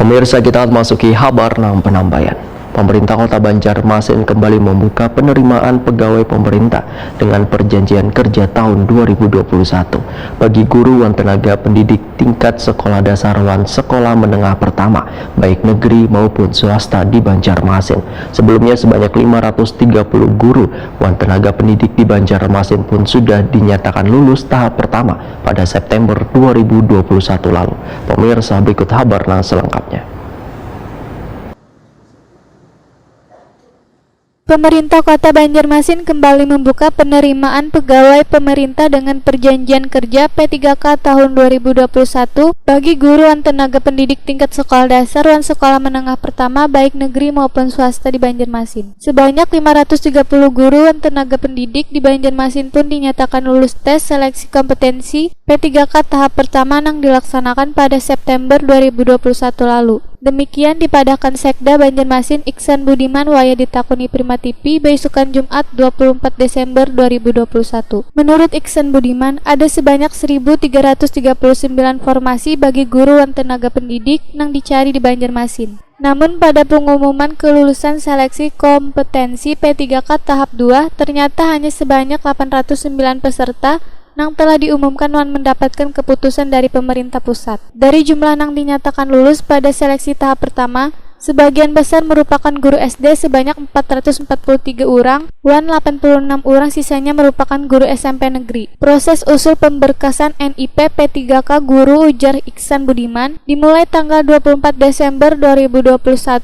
Pemirsa, kita masuki kabar penambahan. Pemerintah Kota Banjarmasin kembali membuka penerimaan pegawai pemerintah dengan perjanjian kerja tahun 2021 bagi guru dan tenaga pendidik tingkat sekolah dasar dan sekolah menengah pertama, baik negeri maupun swasta di Banjarmasin. Sebelumnya sebanyak 530 guru dan tenaga pendidik di Banjarmasin pun sudah dinyatakan lulus tahap pertama pada September 2021 lalu. Pemirsa, berikut kabar selengkapnya. Pemerintah Kota Banjarmasin kembali membuka penerimaan pegawai pemerintah dengan perjanjian kerja P3K tahun 2021 bagi guru dan tenaga pendidik tingkat sekolah dasar dan sekolah menengah pertama baik negeri maupun swasta di Banjarmasin. Sebanyak 530 guru dan tenaga pendidik di Banjarmasin pun dinyatakan lulus tes seleksi kompetensi P3K tahap pertama yang dilaksanakan pada September 2021 lalu. Demikian dipadahkan Sekda Banjarmasin Iksan Budiman waya ditakuni Prima TV besukan Jumat 24 Desember 2021. Menurut Iksan Budiman, ada sebanyak 1.339 formasi bagi guru dan tenaga pendidik yang dicari di Banjarmasin. Namun pada pengumuman kelulusan seleksi kompetensi P3K tahap 2 ternyata hanya sebanyak 809 peserta yang telah diumumkan dan mendapatkan keputusan dari pemerintah pusat. Dari jumlah yang dinyatakan lulus pada seleksi tahap pertama, sebagian besar merupakan guru SD sebanyak 443 orang, dan 86 orang sisanya merupakan guru SMP negeri. Proses usul pemberkasan NIP P3K guru, ujar Iksan Budiman, dimulai tanggal 24 Desember 2021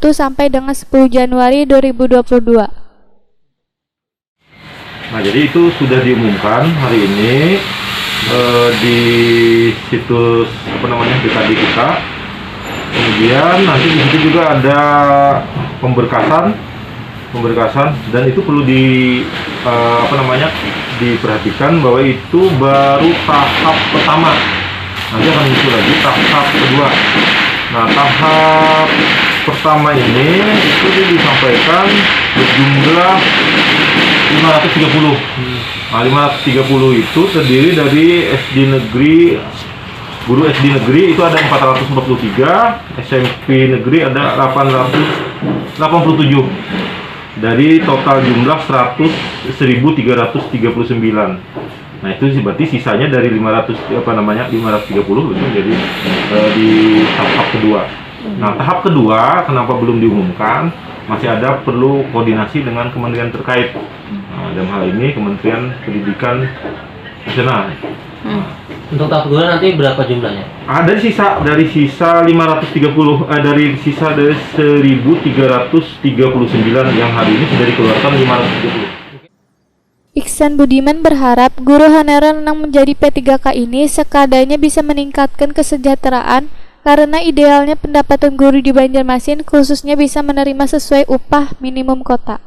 sampai dengan 10 Januari 2022. Nah, jadi itu sudah diumumkan hari ini di situs di tadi kita. Kemudian nanti di situ juga ada pemberkasan dan itu perlu diperhatikan bahwa itu baru tahap pertama. Nanti akan muncul lagi tahap kedua. Nah, tahap pertama ini itu disampaikan berjumlah 530. Nah, 530 itu terdiri dari SD negeri, guru SD negeri itu ada 443, SMP negeri ada 887. Dari total jumlah 1.339. Nah, itu berarti sisanya dari 530 itu jadi di tahap kedua. Nah, tahap kedua kenapa belum diumumkan? Masih ada perlu koordinasi dengan kementerian terkait. Nah, dalam hal ini Kementerian Pendidikan Nasional. Untuk tahap kedua nanti berapa jumlahnya? Dari sisa 530 dari 1.339 yang hari ini sudah dikeluarkan 530. Iksan Budiman berharap guru honorer yang menjadi P3K ini sekadanya bisa meningkatkan kesejahteraan karena idealnya pendapatan guru di Banjarmasin khususnya bisa menerima sesuai upah minimum kota.